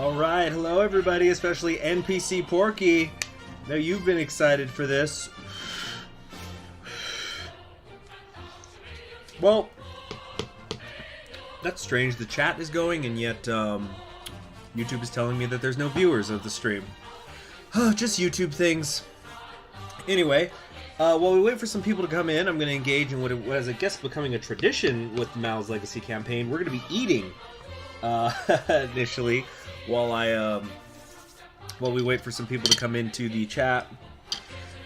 Alright, hello everybody, especially NPC Porky. Now you've been excited for this. Well, that's strange. The chat is going and yet YouTube is telling me that there's no viewers of the stream. Just YouTube things. Anyway, while we wait for some people to come in, I'm going to engage in what is, I guess, becoming a tradition with Mal's Legacy campaign. We're going to be eating initially while we wait for some people to come into the chat.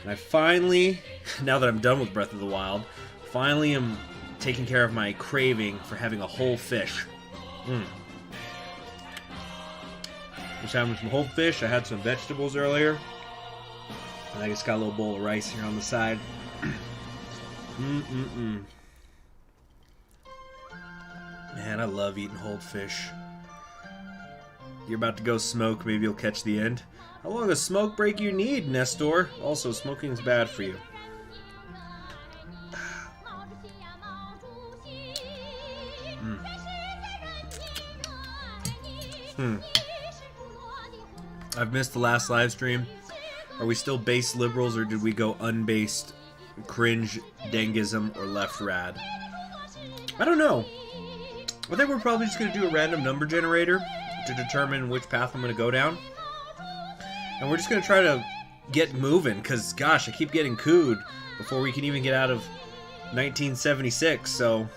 And I finally, now that I'm done with Breath of the Wild, finally am taking care of my craving for having a whole fish. Just having some whole fish. I had some vegetables earlier. And I just got a little bowl of rice here on the side. Man, I love eating whole fish. You're about to go smoke, maybe you'll catch the end. How long a smoke break you need, Nestor? Also, smoking is bad for you. I've missed the last live stream. Are we still base liberals or did we go unbased cringe, dengism, or left rad? I don't know. I think we're probably just going to do a random number generator to determine which path I'm going to go down. And we're just going to try to get moving because, gosh, I keep getting cooed before we can even get out of 1976. So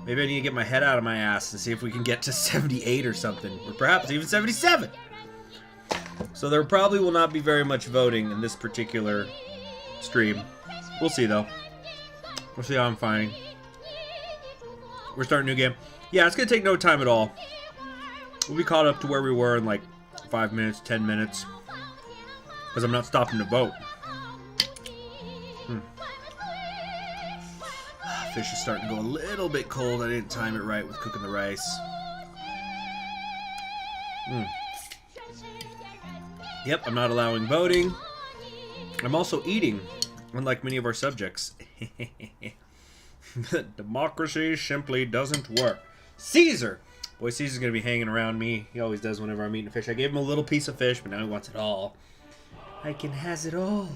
maybe I need to get my head out of my ass and see if we can get to 78 or something. Or perhaps even 77. So there probably will not be very much voting in this particular stream. We'll see, though. We'll see how I'm finding. We're starting a new game. Yeah, it's going to take no time at all. We'll be caught up to where we were in like 5 minutes, 10 minutes. Because I'm not stopping to vote. Fish is starting to go a little bit cold. I didn't time it right with cooking the rice. Yep, I'm not allowing voting. I'm also eating, unlike many of our subjects. Democracy simply doesn't work. Caesar! Boy, Caesar's gonna be hanging around me. He always does whenever I'm eating fish. I gave him a little piece of fish, but now he wants it all. I can has it all.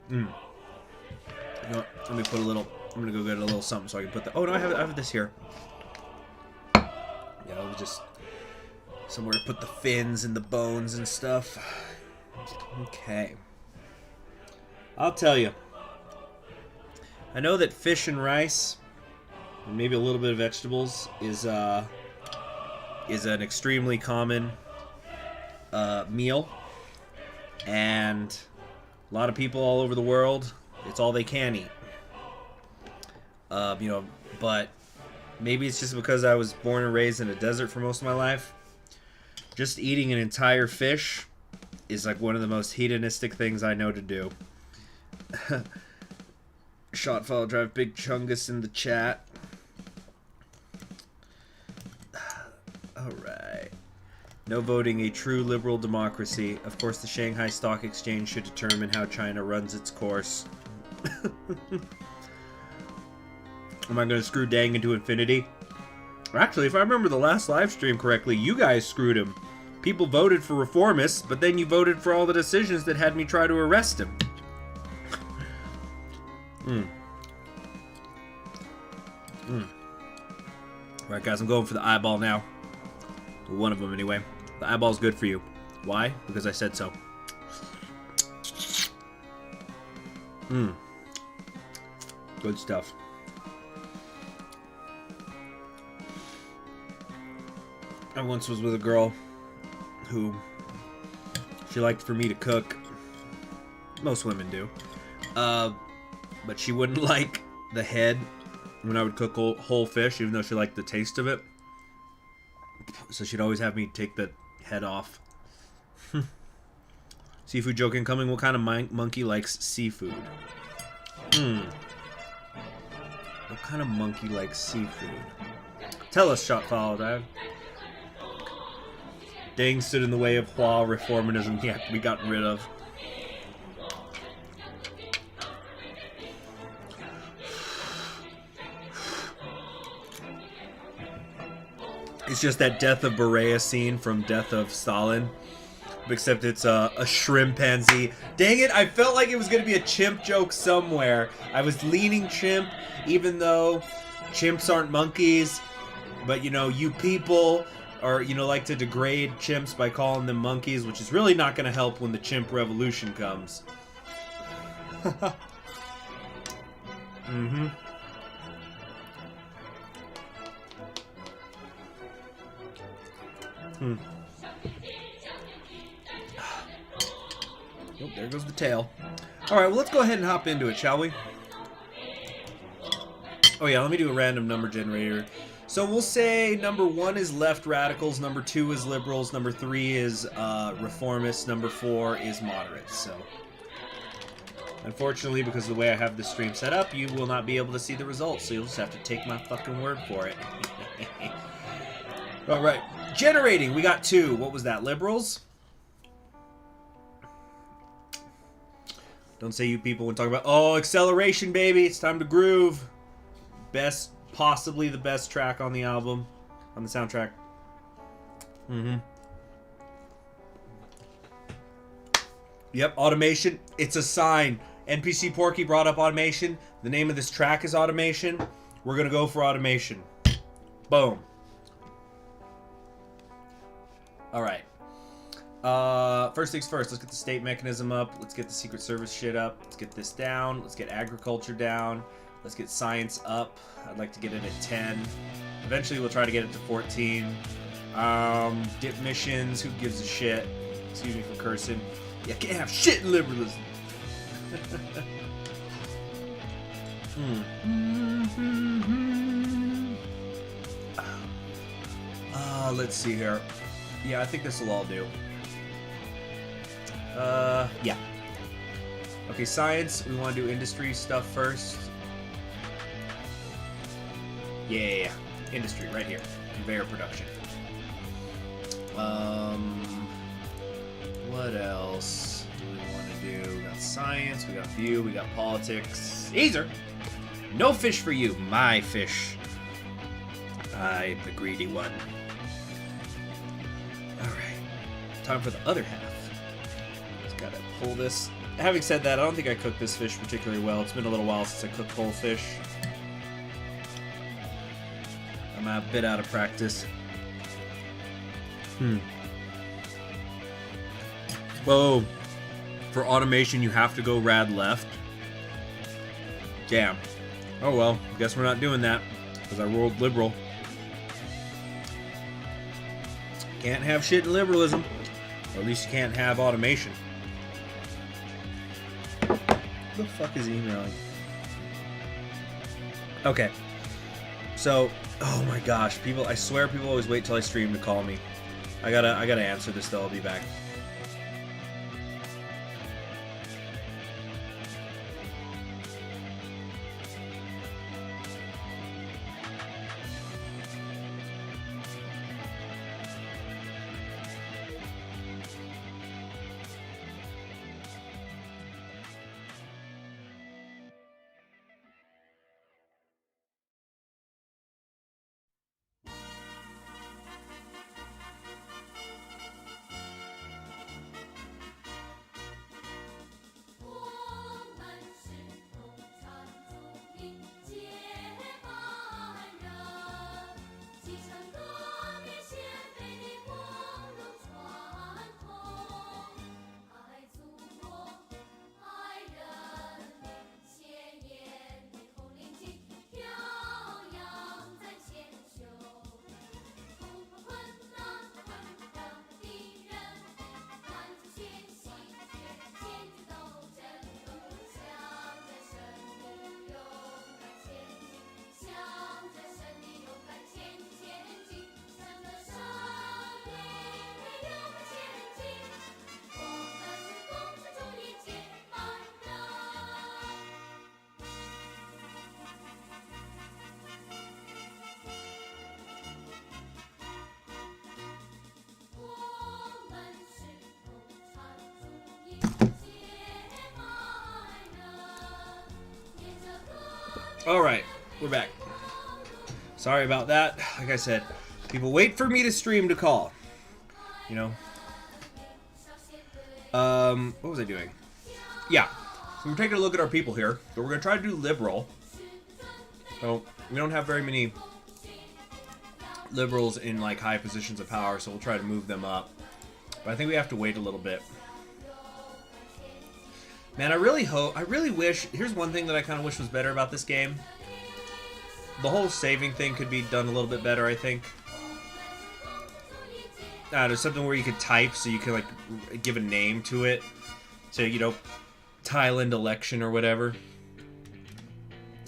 You know what? Let me put a little... I'm gonna go get a little something so I can put the... Oh, no, I have this here. Yeah, it was just... somewhere to put the fins and the bones and stuff. Okay. I'll tell you. I know that fish and rice, and maybe a little bit of vegetables, is an extremely common meal. And a lot of people all over the world, it's all they can eat. You know, but maybe it's just because I was born and raised in a desert for most of my life. Just eating an entire fish is like one of the most hedonistic things I know to do. Shot follow drive Big Chungus in the chat. Alright. No voting, a true liberal democracy. Of course, the Shanghai Stock Exchange should determine how China runs its course. Am I going to screw Dang into infinity? Actually, if I remember the last live stream correctly, you guys screwed him. People voted for reformists, but then you voted for all the decisions that had me try to arrest him. Alright, guys, I'm going for the eyeball now. One of them, anyway. The eyeball's good for you. Why? Because I said so. Good stuff. I once was with a girl who she liked for me to cook. Most women do. But she wouldn't like the head when I would cook whole fish, even though she liked the taste of it. So she'd always have me take the head off. Seafood joke incoming. What kind of monkey likes seafood? What kind of monkey likes seafood? Tell us, Shot Followed. Dang stood in the way of Hua reformism. He had to be gotten rid of. It's just that Death of Berea scene from Death of Stalin. Except it's a shrimpanzee. Dang it, I felt like it was going to be a chimp joke somewhere. I was leaning chimp, even though chimps aren't monkeys. But, you know, you people are, you know, like to degrade chimps by calling them monkeys, which is really not going to help when the chimp revolution comes. Mm-hmm. Oh, there goes the tail. Alright, well, let's go ahead and hop into it, shall we? Oh yeah, let me do a random number generator. So we'll say number 1 is left radicals, number 2 is liberals, number 3 is reformists, number 4 is moderates. So, unfortunately, because of the way I have this stream set up, you will not be able to see the results, so you'll just have to take my fucking word for it. Alright, generating, we got 2. What was that, liberals? Don't say you people when talking about, oh, acceleration, baby, it's time to groove. Best, possibly the best track on the album, on the soundtrack. Mm-hmm. Yep, automation, it's a sign. NPC Porky brought up automation. The name of this track is Automation. We're going to go for automation. Boom. Alright. First things first, let's get the state mechanism up. Let's get the Secret Service shit up. Let's get this down. Let's get agriculture down. Let's get science up. I'd like to get it at 10. Eventually we'll try to get it to 14. Dip missions, who gives a shit? Excuse me for cursing. You can't have shit in liberalism. Let's see here. Yeah, I think this will all do. Yeah. Okay, science. We want to do industry stuff first. Yeah. Industry, right here. Conveyor production. What else do we want to do? We got science, we got view, we got politics. Caesar! No fish for you, my fish. I'm the greedy one. Alright. Time for the other half. Just gotta pull this. Having said that, I don't think I cooked this fish particularly well. It's been a little while since I cooked whole fish. I'm a bit out of practice. Whoa. For automation, you have to go rad left. Damn. Oh well, guess we're not doing that, because I rolled liberal. Can't have shit in liberalism. Or at least you can't have automation. Who the fuck is emailing? Okay. So, oh my gosh, people, I swear people always wait till I stream to call me. I gotta answer this though, I'll be back. Alright, we're back. Sorry about that. Like I said, People wait for me to stream to call. You know? What was I doing? Yeah. So we're taking a look at our people here. So we're going to try to do liberal. So we don't have very many liberals in like high positions of power, so we'll try to move them up. But I think we have to wait a little bit. Man, I really wish, here's one thing that I kind of wish was better about this game. The whole saving thing could be done a little bit better, I think. There's something where you could type so you can like give a name to it. So, you know, Thailand election or whatever.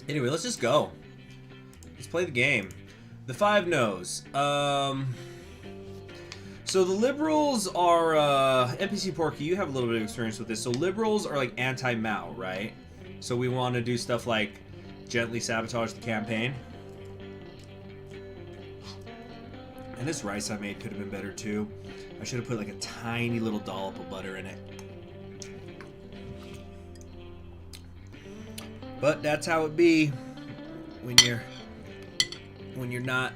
Anyway, let's just go. Let's play the game. The 5 no's. So the liberals are, NPC Porky, you have a little bit of experience with this. So liberals are like anti-Mao, right? So we want to do stuff like gently sabotage the campaign. And this rice I made could have been better too. I should have put like a tiny little dollop of butter in it. But that's how it be when you're not,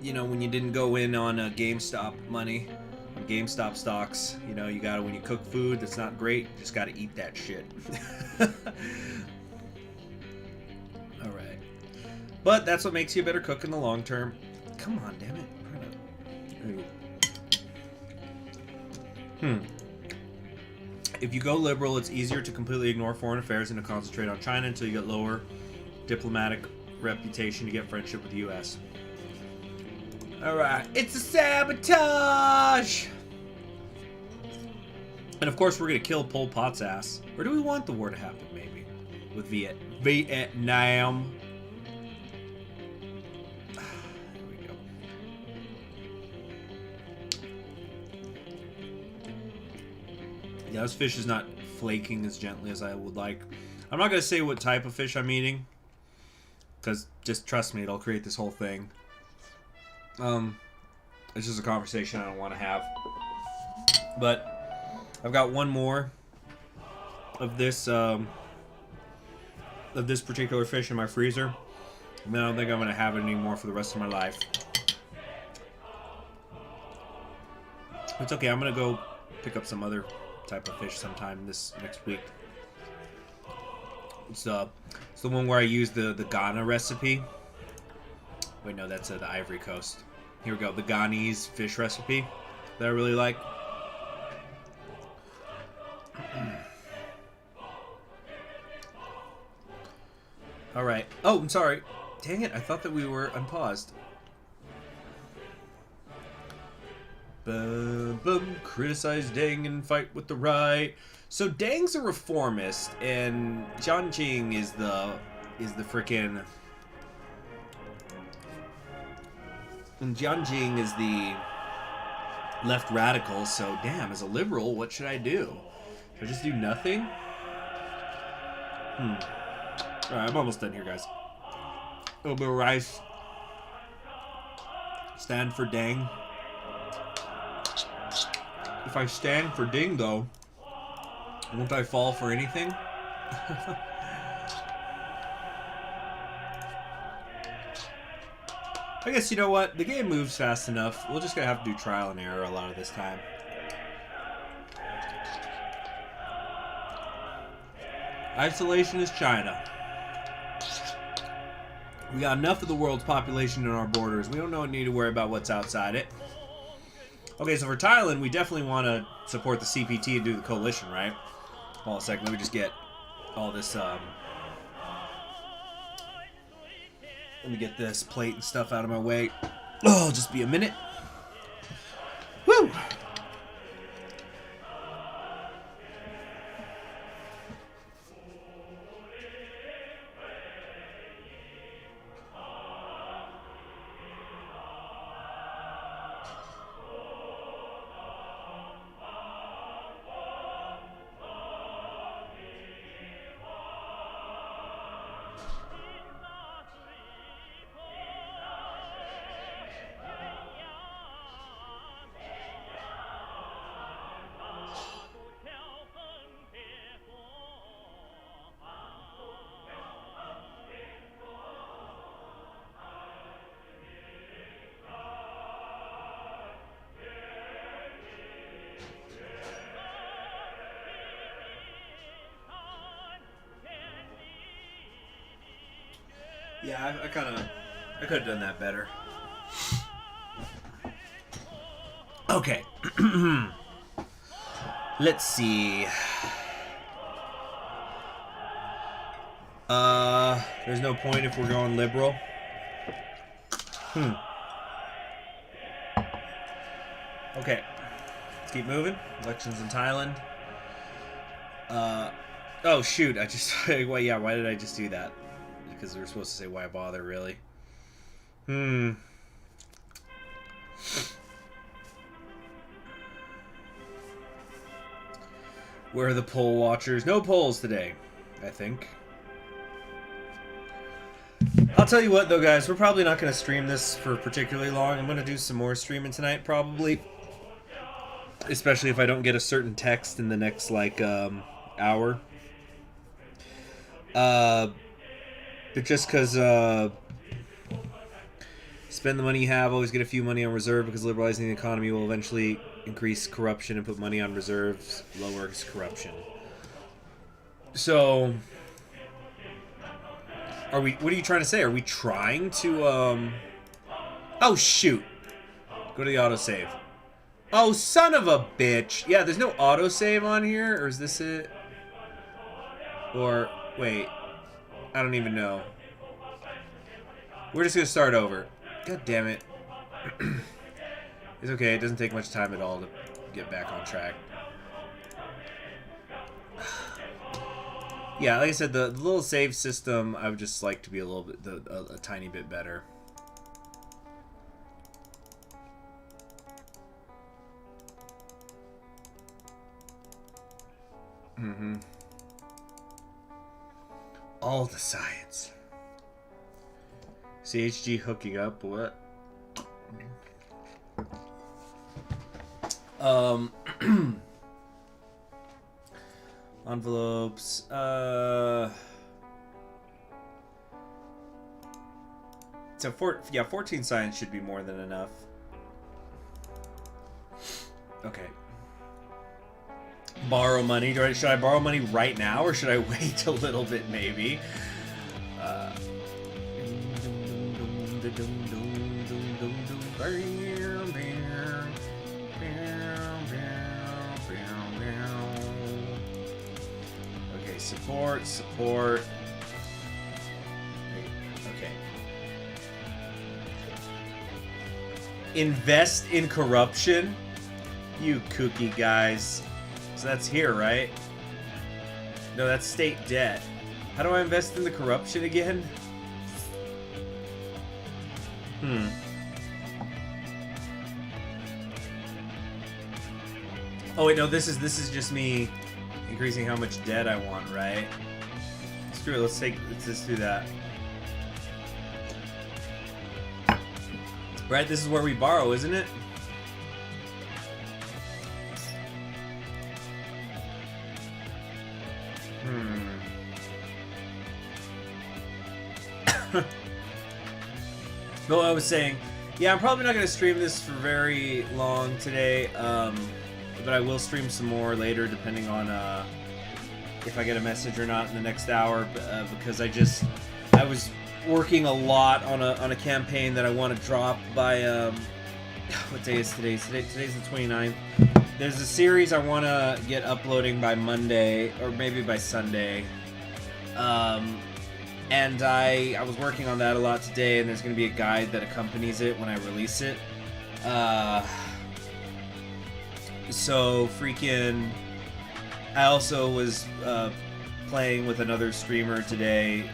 you know, when you didn't go in on GameStop money, on GameStop stocks. You know, you gotta, when you cook food that's not great, you just gotta eat that shit. Alright. But that's what makes you a better cook in the long term. Come on, damn it. If you go liberal, it's easier to completely ignore foreign affairs and to concentrate on China until you get lower diplomatic reputation to get friendship with the U.S. Alright, it's a sabotage! And of course we're gonna kill Pol Pot's ass. Or do we want the war to happen, maybe? With Vietnam. Here we go. Yeah, this fish is not flaking as gently as I would like. I'm not gonna say what type of fish I'm eating, because just trust me, it'll create this whole thing. It's just a conversation I don't want to have. But I've got one more of this particular fish in my freezer, and I don't think I'm gonna have it anymore for the rest of my life. It's okay. I'm gonna go pick up some other type of fish sometime this next week. It's the one where I use the Ghana recipe. Wait, no, that's the Ivory Coast. Here we go, the Ghanese fish recipe that I really like. All right. Oh, I'm sorry. Dang it! I thought that we were unpaused. Bum, bum, criticize Deng and fight with the right. So Deng's a reformist, and Jianjing is the frickin'. And Jianjing is the left radical. So damn, as a liberal, what should I do? Should I just do nothing? All right, I'm almost done here, guys. A little bit of rice. Stand for Deng. If I stand for Ding, though, won't I fall for anything? I guess, you know what? The game moves fast enough. We're just going to have to do trial and error a lot of this time. Isolation is China. We got enough of the world's population in our borders. We don't need to worry about what's outside it. Okay, so for Thailand, we definitely want to support the CPT and do the coalition, right? Hold on a second. Let me just get all this, let me get this plate and stuff out of my way. Oh, just be a minute. Woo! Yeah, I could have done that better. Okay. Let's see. There's no point if we're going liberal. Okay. Let's keep moving. Elections in Thailand. Oh shoot, I just well, yeah, why did I just do that? Because we were supposed to say why bother, really. Where are the poll watchers? No polls today, I think. I'll tell you what, though, guys. We're probably not going to stream this for particularly long. I'm going to do some more streaming tonight, probably. Especially if I don't get a certain text in the next, like, hour. But just because, spend the money you have, always get a few money on reserve, because liberalizing the economy will eventually increase corruption, and put money on reserves lowers corruption. So, what are you trying to say? Are we trying to, oh, shoot. Go to the autosave. Oh, son of a bitch. Yeah, there's no autosave on here, or is this it? Or, wait. I don't even know. We're just going to start over. God damn it. It's okay, it doesn't take much time at all to get back on track. Yeah, like I said, the little save system, I would just like to be a little bit, a tiny bit better. All the science. CHG hooking up, what? Envelopes, so 14 science should be more than enough. Okay. Borrow money. Should I borrow money right now, or should I wait a little bit, maybe? Okay, support. Okay. Invest in corruption? You kooky guys. So that's here, right? No, that's state debt. How do I invest in the corruption again? Oh wait, no, this is just me increasing how much debt I want, right? Screw it, let's just do that. Right, this is where we borrow, isn't it? But I was saying, yeah, I'm probably not going to stream this for very long today, but I will stream some more later, depending on if I get a message or not in the next hour, because I was working a lot on a campaign that I want to drop by, what day is today? Today's the 29th. There's a series I want to get uploading by Monday, or maybe by Sunday. And I was working on that a lot today, and there's going to be a guide that accompanies it when I release it. So freaking... I also was playing with another streamer today,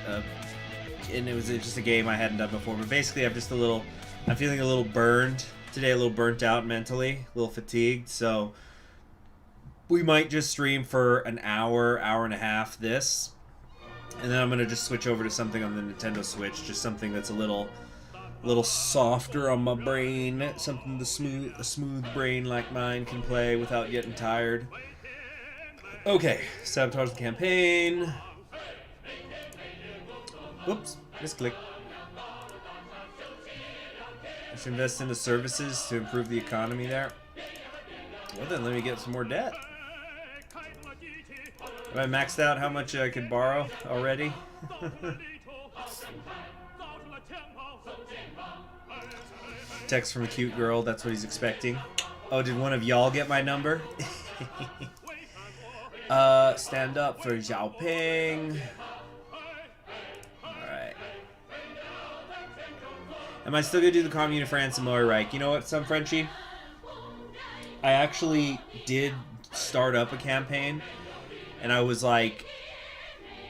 and it was just a game I hadn't done before. But basically, I'm feeling a little burned today, a little burnt out mentally, a little fatigued. So we might just stream for an hour and a half this. And then I'm gonna just switch over to something on the Nintendo Switch, just something that's a little softer on my brain, something a smooth brain like mine can play without getting tired. Okay, sabotage the campaign. Whoops, misclick. I should invest into services to improve the economy there. Well then, let me get some more debt. Have I maxed out how much I could borrow already? text from a cute girl. That's what he's expecting. Oh, did one of y'all get my number? Stand up for Xiaoping. Alright. Am I still gonna do the Commune of France and Lower Reich? You know what, some Frenchie? I actually did start up a campaign, and I was like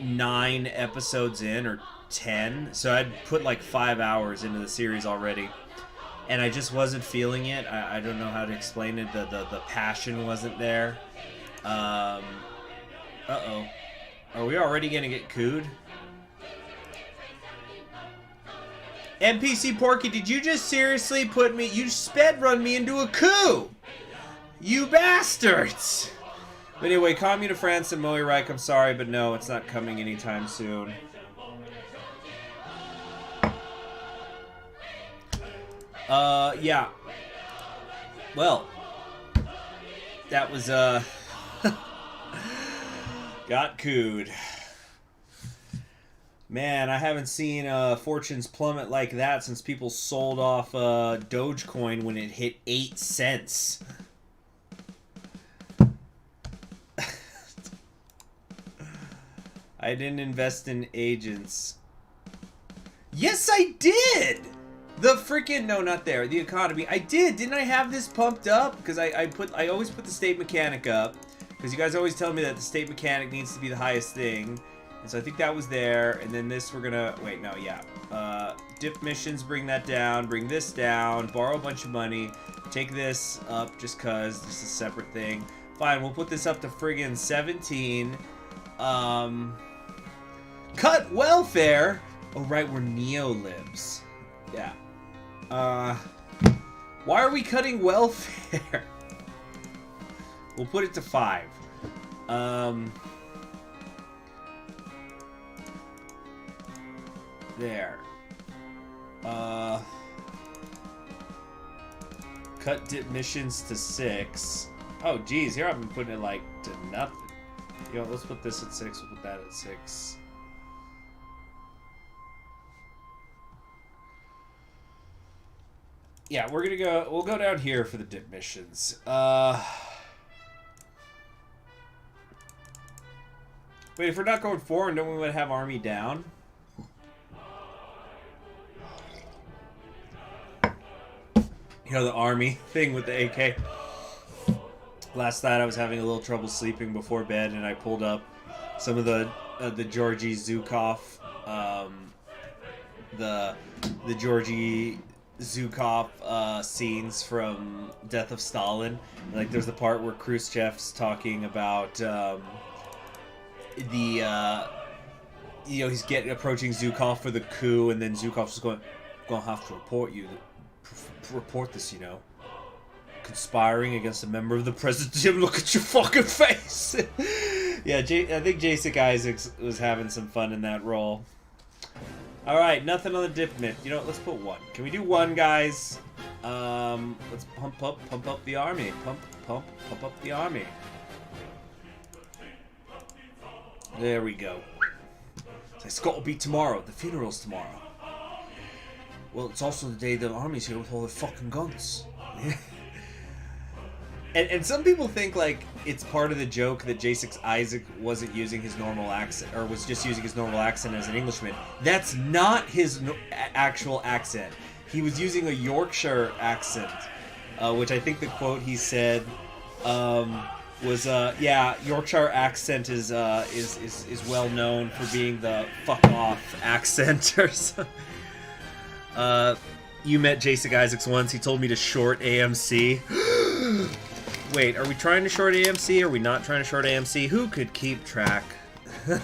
9 episodes in, or 10, so I'd put like 5 hours into the series already, and I just wasn't feeling it. I don't know how to explain it. The passion wasn't there. Uh-oh. Are we already gonna get cooed? NPC Porky, did you just seriously put me... You sped run me into a coup! You bastards! But anyway, Commune of France and Moe Reich, I'm sorry, but no, it's not coming anytime soon. Yeah. Well, that was, got cooed. Man, I haven't seen fortunes plummet like that since people sold off Dogecoin when it hit 8 cents. I didn't invest in agents. Yes, I did! The freaking... No, not there. The economy. I did. Didn't I have this pumped up? Because I always put the state mechanic up. Because you guys always tell me that the state mechanic needs to be the highest thing. And so I think that was there. And then this we're gonna... Wait, no, yeah. Dip missions, bring that down. Bring this down. Borrow a bunch of money. Take this up just because. This is a separate thing. Fine, we'll put this up to friggin' 17. Cut welfare! Oh, right, we're neo-libs. Yeah. Why are we cutting welfare? We'll put it to 5. There. Cut dip missions to 6. Oh, geez, here I've been putting it, like, to nothing. You know, let's put this at 6, we'll put that at 6. Yeah, we're gonna go, we'll go down here for the dip missions. Wait, if we're not going forward, don't we want to have army down? You know, the army thing with the AK. Last night I was having a little trouble sleeping before bed, and I pulled up some of the Georgy Zhukov, the Georgy Zhukov scenes from Death of Stalin. Like, there's the part where Khrushchev's talking about you know, he's approaching Zhukov for the coup, and then Zhukov's just going, "Gonna have to report this, you know. Conspiring against a member of the presidency. Look at your fucking face." Yeah, I think Jason Isaacs was having some fun in that role. Alright, nothing on the dip mitt. You know what, let's put 1. Can we do 1, guys? Let's pump up the army. Pump up the army. There we go. It's got to be tomorrow. The funeral's tomorrow. Well, it's also the day the army's here with all their fucking guns. And some people think, like, it's part of the joke that J6 Isaac wasn't using his normal accent, or was just using his normal accent as an Englishman. That's not his actual accent. He was using a Yorkshire accent, which I think the quote he said was, yeah, Yorkshire accent is well known for being the fuck off accent or something. You met J6 Isaacs once. He told me to short AMC. Wait, are we trying to short AMC? Are we not trying to short AMC? Who could keep track? The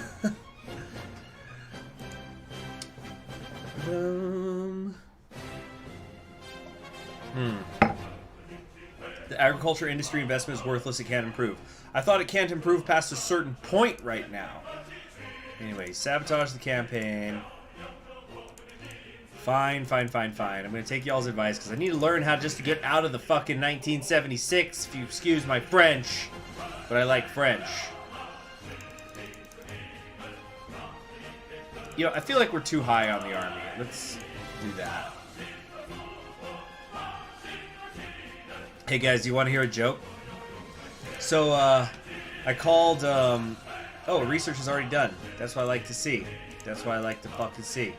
agriculture industry investment is worthless. It can't improve. I thought it can't improve past a certain point right now. Anyway, sabotage the campaign. Fine. I'm going to take y'all's advice because I need to learn how just to get out of the fucking 1976, if you excuse my French. But I like French. You know, I feel like we're too high on the army. Let's do that. Hey guys, you want to hear a joke? So, I called, oh, research is already done. That's what I like to see. That's what I like to fucking see.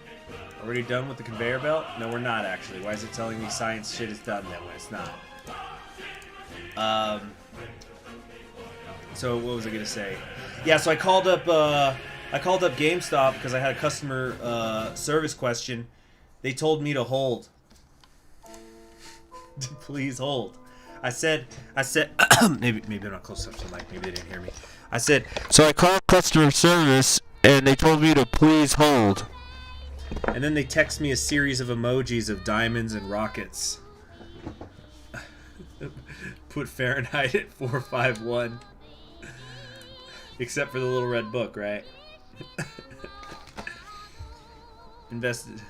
Already done with the conveyor belt? No, we're not, actually. Why is it telling me science shit is done then when it's not? So, what was I gonna say? Yeah, so I called up GameStop because I had a customer, service question. They told me to hold. Please hold. I said, maybe I'm not close enough to the mic. Maybe they didn't hear me. I said, so I called customer service and they told me to please hold. And then they text me a series of emojis of diamonds and rockets. Put Fahrenheit at 451. Except for the little red book, right? Invested.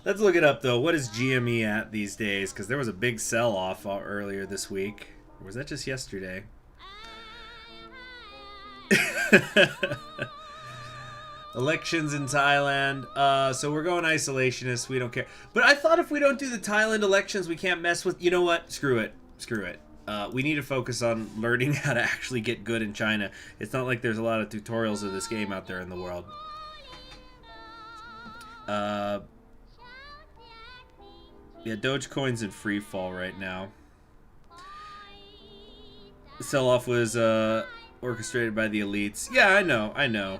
Let's look it up, though. What is GME at these days? Because there was a big sell-off earlier this week. Or was that just yesterday? Elections in Thailand. So we're going isolationist. We don't care. But I thought if we don't do the Thailand elections, we can't mess with... You know what? Screw it. Screw it. We need to focus on learning how to actually get good in China. It's not like there's a lot of tutorials of this game out there in the world. Yeah, Dogecoin's in free fall right now. The sell-off was orchestrated by the elites. Yeah, I know.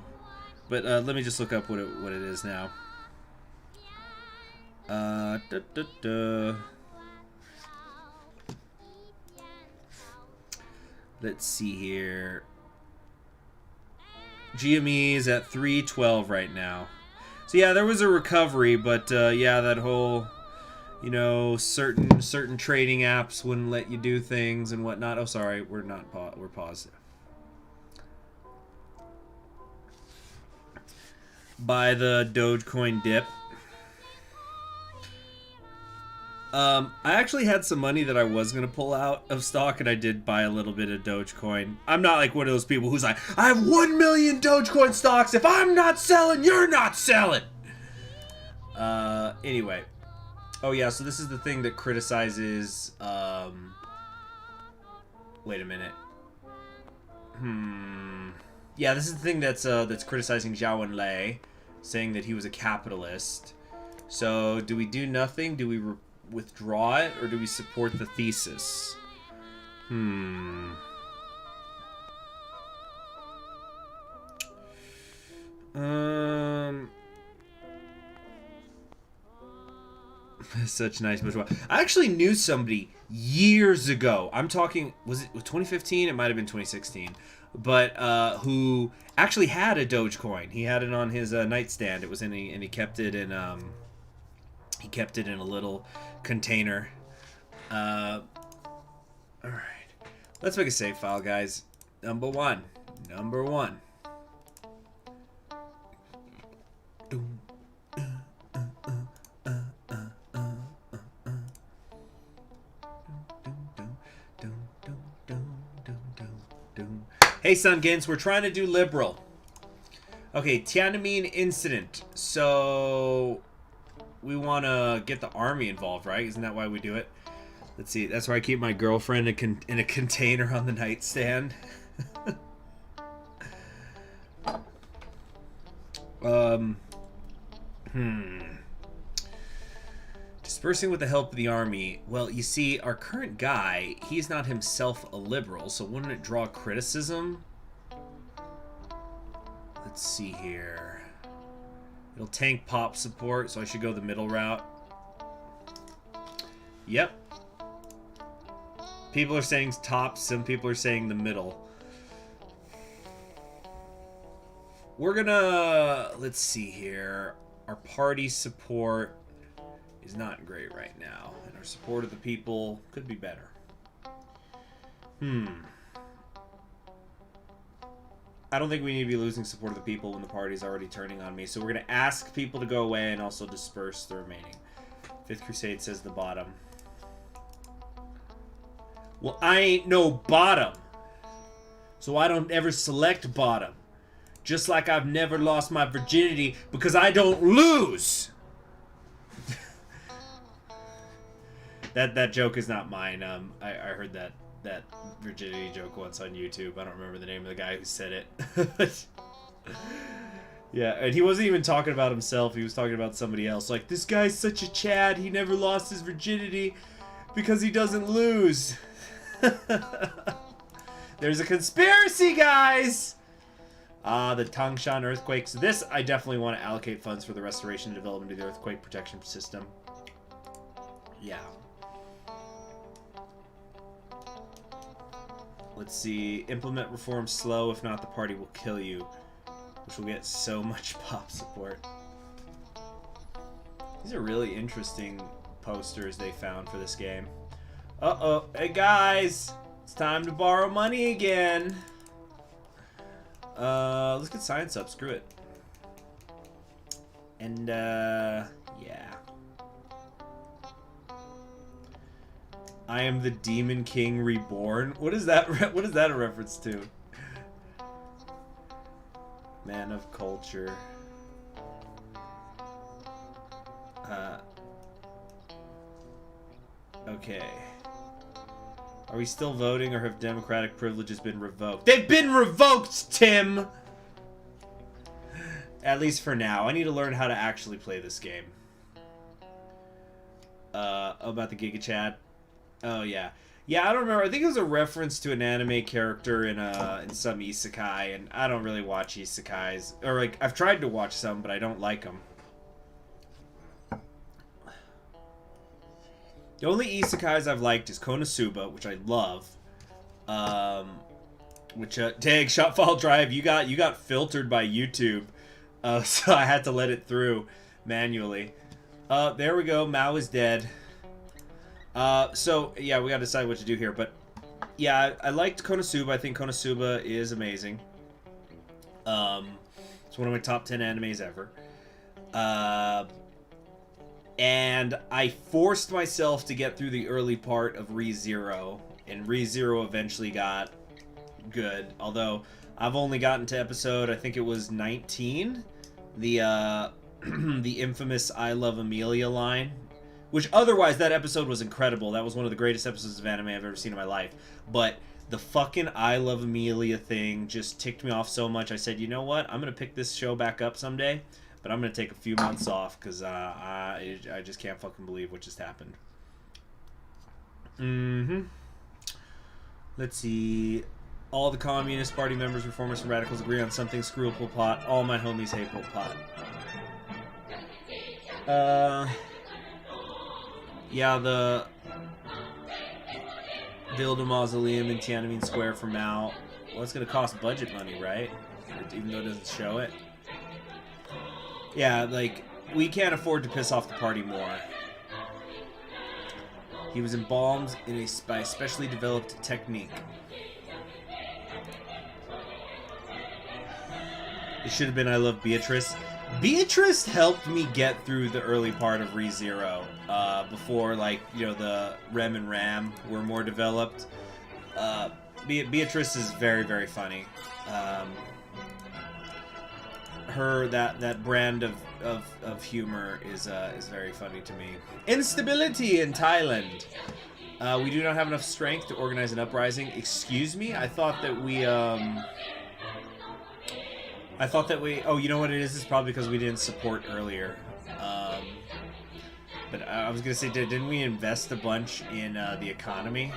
But let me just look up what it is now. Let's see here. GME is at 312 right now. So yeah, there was a recovery, but yeah, that whole... You know, certain trading apps wouldn't let you do things and whatnot. Oh, sorry, we're not. We're paused. Buy the Dogecoin dip. I actually had some money that I was gonna pull out of stock, and I did buy a little bit of Dogecoin. I'm not like one of those people who's like, I have 1 million Dogecoin stocks. If I'm not selling, you're not selling. Anyway. Oh yeah, so this is the thing that criticizes, wait a minute. Yeah, this is the thing that's criticizing Zhao Enlai, saying that he was a capitalist. So, do we do nothing? Do we withdraw it, or do we support the thesis? Such nice bourgeois. I actually knew somebody years ago. I'm talking, was it 2015? It might have been 2016. But who actually had a Dogecoin. He had it on his nightstand. It was in and he kept it in a little container. All right. Let's make a save file, guys. Number one. Hey, Sungins, we're trying to do liberal. Okay, Tiananmen incident. So, we want to get the army involved, right? Isn't that why we do it? Let's see. That's why I keep my girlfriend in a container on the nightstand. Dispersing with the help of the army. Well, you see, our current guy, he's not himself a liberal, so wouldn't it draw criticism? Let's see here. It'll tank pop support, so I should go the middle route. Yep. People are saying top, some people are saying the middle. We're gonna... Let's see here. Our party support is not great right now, and our support of the people could be better. I don't think we need to be losing support of the people when the party's already turning on me, so we're going to ask people to go away and also disperse the remaining. Fifth Crusade says the bottom. Well, I ain't no bottom, so I don't ever select bottom. Just like I've never lost my virginity because I don't lose. That joke is not mine. I heard that virginity joke once on YouTube. I don't remember the name of the guy who said it. Yeah, and he wasn't even talking about himself. He was talking about somebody else. Like, this guy's such a Chad. He never lost his virginity because he doesn't lose. There's a conspiracy, guys! The Tangshan earthquake. So this, I definitely want to allocate funds for the restoration and development of the earthquake protection system. Yeah. Let's see. Implement reform slow. If not, the party will kill you. Which will get so much pop support. These are really interesting posters they found for this game. Uh-oh. Hey, guys! It's time to borrow money again. Let's get science up. Screw it. And, yeah. I am the Demon King Reborn. What is that? What is that a reference to? Man of culture. Okay. Are we still voting, or have democratic privileges been revoked? They've been revoked, Tim! At least for now. I need to learn how to actually play this game. About the Giga Chat. Oh, yeah. Yeah, I don't remember. I think it was a reference to an anime character in some isekai, and I don't really watch isekais. Or, like, I've tried to watch some, but I don't like them. The only isekais I've liked is Konosuba, which I love. Dang, Shotfall Drive, you got filtered by YouTube. So I had to let it through manually. There we go. Mao is dead. So, yeah, we gotta decide what to do here. But, yeah, I liked Konosuba. I think Konosuba is amazing. It's one of my top 10 animes ever. And I forced myself to get through the early part of ReZero, and ReZero eventually got good. Although, I've only gotten to episode, I think it was 19, the infamous I Love Amelia line, which otherwise, that episode was incredible. That was one of the greatest episodes of anime I've ever seen in my life. But the fucking I Love Amelia thing just ticked me off so much, I said, you know what? I'm going to pick this show back up someday. But I'm going to take a few months off because I just can't fucking believe what just happened. Let's see. All the Communist Party members, reformists, and radicals agree on something. Screw Pol Pot. All my homies hate Pol Pot. Yeah, the Dildo Mausoleum in Tiananmen Square for Mao. Well, it's going to cost budget money, right? Even though it doesn't show it. Yeah, like, we can't afford to piss off the party more. He was embalmed by a specially developed technique. It should have been I Love Beatrice. Beatrice helped me get through the early part of ReZero, before, like, you know, the Rem and Ram were more developed. Beatrice is very, very funny. That brand of humor is very funny to me. Instability in Thailand. We do not have enough strength to organize an uprising. Excuse me? I thought that we oh, you know what it is? It's probably because we didn't support earlier. But I was gonna say, didn't we invest a bunch in the economy?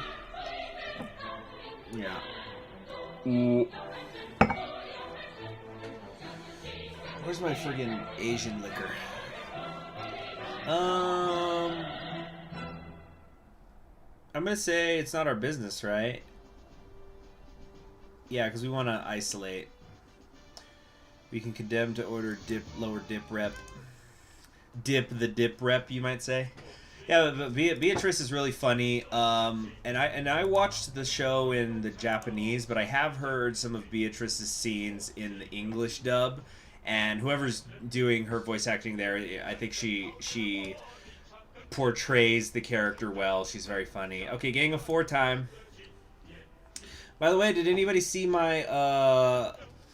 Yeah. Where's my friggin' Asian liquor? I'm gonna say it's not our business, right? Yeah, because we want to isolate. We can condemn to order lower dip rep. Dip the dip rep, you might say. Yeah, but Beatrice is really funny. And I watched the show in the Japanese, but I have heard some of Beatrice's scenes in the English dub. And whoever's doing her voice acting there, I think she portrays the character well. She's very funny. Okay, Gang of Four time. By the way, did anybody see my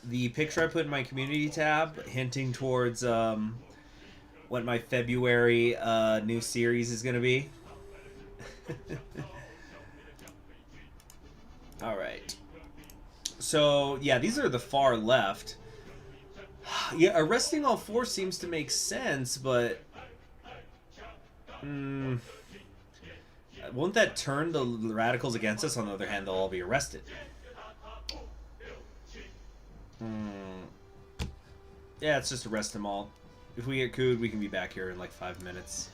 the picture I put in my community tab, hinting towards what my February new series is gonna be? All right. So, yeah, these are the far left. Yeah, arresting all four seems to make sense, but... won't that turn the radicals against us? On the other hand, they'll all be arrested. Yeah, let's just arrest them all. If we get cooed, we can be back here in like 5 minutes.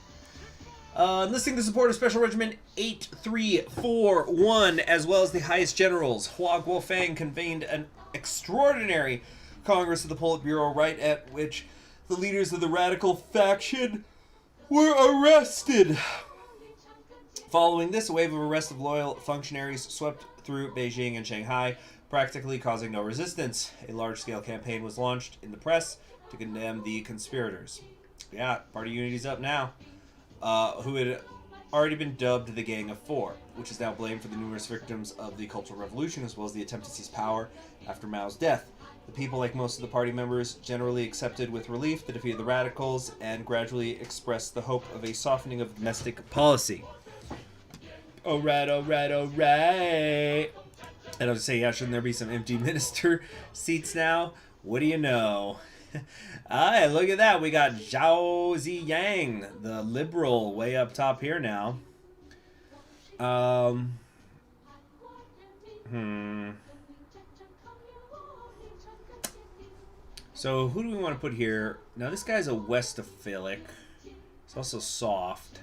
Enlisting the support of Special Regiment 8341, as well as the highest generals, Hua Guofeng convened an extraordinary Congress of the Politburo, right at which the leaders of the radical faction were arrested. Following this, a wave of arrests of loyal functionaries swept through Beijing and Shanghai, practically causing no resistance. A large-scale campaign was launched in the press to condemn the conspirators. Yeah, Party Unity's up now. Who had already been dubbed the Gang of Four, which is now blamed for the numerous victims of the Cultural Revolution, as well as the attempt to seize power after Mao's death. The people, like most of the party members, generally accepted with relief the defeat of the radicals and gradually expressed the hope of a softening of domestic policy. Alright, alright, alright. And I was say, yeah, shouldn't there be some empty minister seats now? What do you know? Alright, look at that. We got Zhao Ziyang, the liberal, way up top here now. So, who do we want to put here? Now, this guy's a Westophilic. He's also soft.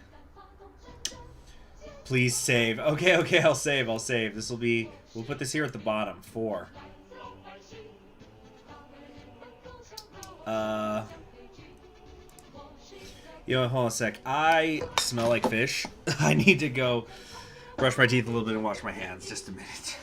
Please save. Okay, okay, I'll save. This will be... We'll put this here at the bottom. 4. Yo, hold on a sec. I smell like fish. I need to go brush my teeth a little bit and wash my hands. Just a minute.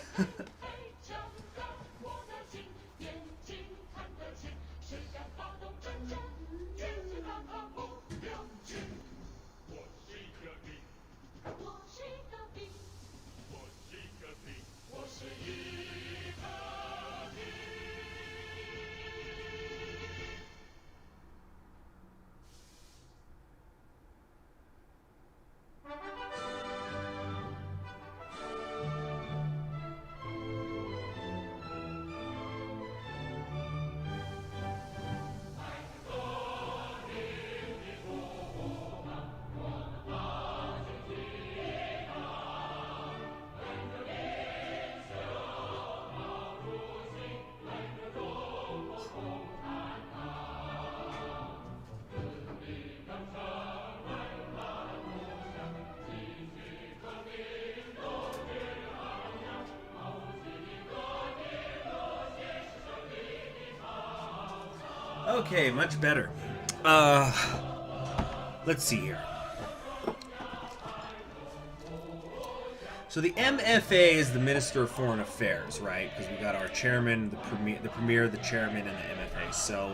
Okay, much better. Let's see here. So the MFA is the Minister of Foreign Affairs, right? Because we got our chairman, the premier, the chairman, and the MFA. So,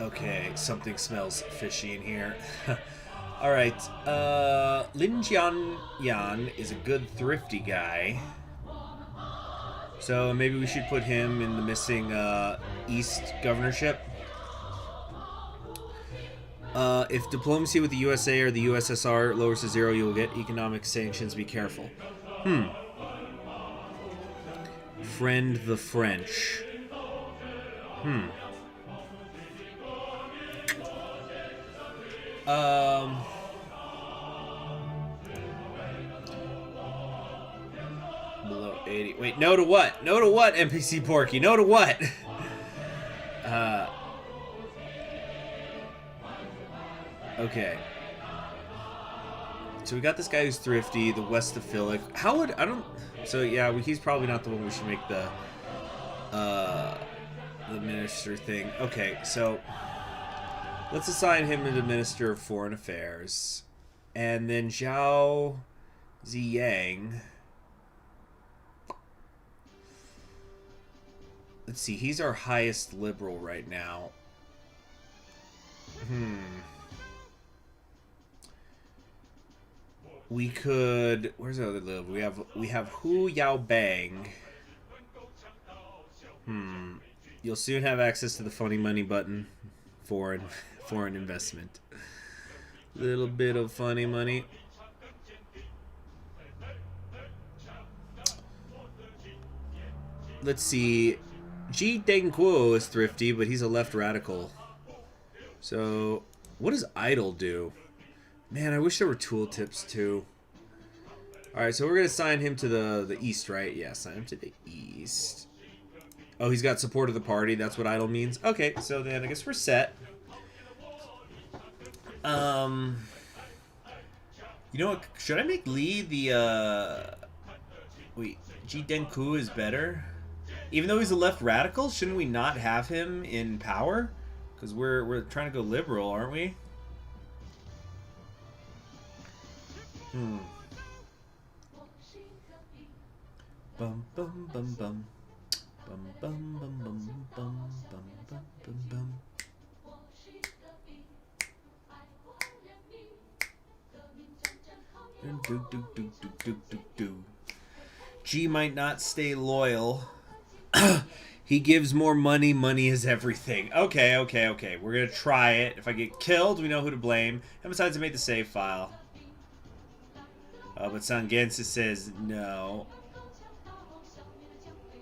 okay, something smells fishy in here. All right, Lin Jian is a good, thrifty guy. So maybe we should put him in the missing East governorship. If diplomacy with the USA or the USSR lowers to 0, you will get economic sanctions. Be careful. Friend the French. Below 80. Wait, no to what? No to what, NPC Porky? No to what? Okay. So we got this guy who's thrifty, the Westophilic. How would... I don't... So, yeah, he's probably not the one we should make the minister thing. Okay, so... Let's assign him to the Minister of Foreign Affairs. And then Zhao Ziyang. Let's see, he's our highest liberal right now. We could... Where's the other liberal? We have Hu Yaobang. You'll soon have access to the funny money button. Foreign investment. Little bit of funny money. Let's see. Ji Dengguo is thrifty, but he's a left radical. So, what does idle do? Man, I wish there were tooltips too. Alright, so we're going to sign him to the east, right? Yeah, sign him to the east. Oh, he's got support of the party. That's what idle means. Okay, so then I guess we're set. You know what? Should I make Li the, Wait, Ji Dengguo is better? Even though he's a left radical, shouldn't we not have him in power? Because we're trying to go liberal, aren't we? Bum bum bum bum. Bum bum bum bum bum bum bum bum bum. Do do do do do do do. G might not stay loyal. He gives more money. Money is everything. Okay, okay, okay. We're gonna try it. If I get killed, we know who to blame. And besides, I made the save file. But Sangensa says no.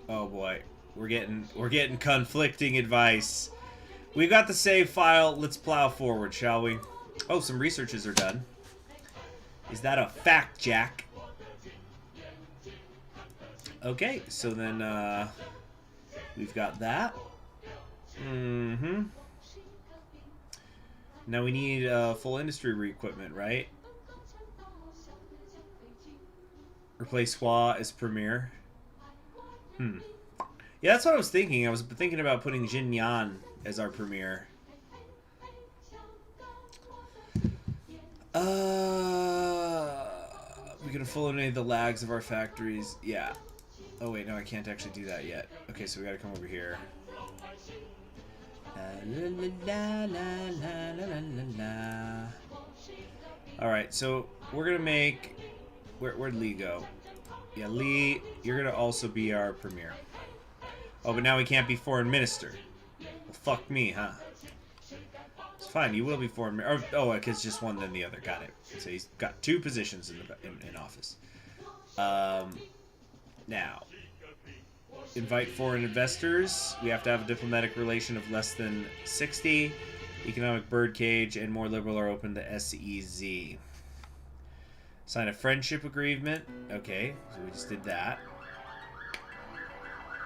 Oh boy, we're getting conflicting advice. We got the save file. Let's plow forward, shall we? Oh, some researches are done. Is that a fact, Jack? Okay, so then we've got that. Now we need full industry re-equipment, right? Replace Hua as premier. Yeah, that's what I was thinking. I was thinking about putting Jin Yan as our premier. We can eliminate the lags of our factories. Yeah. Oh wait, no, I can't actually do that yet. Okay, so we gotta come over here. Alright, so we're gonna make... Where'd Li go? Yeah, Li, you're gonna also be our premier. Oh, but now we can't be foreign minister. Well, fuck me, huh? It's fine, you will be foreign minister. Oh, it's just one then the other. Got it. So he's got two positions in office. Now, invite foreign investors. We have to have a diplomatic relation of less than 60. Economic birdcage and more liberal are open to SEZ. Sign a friendship agreement. Okay, so we just did that.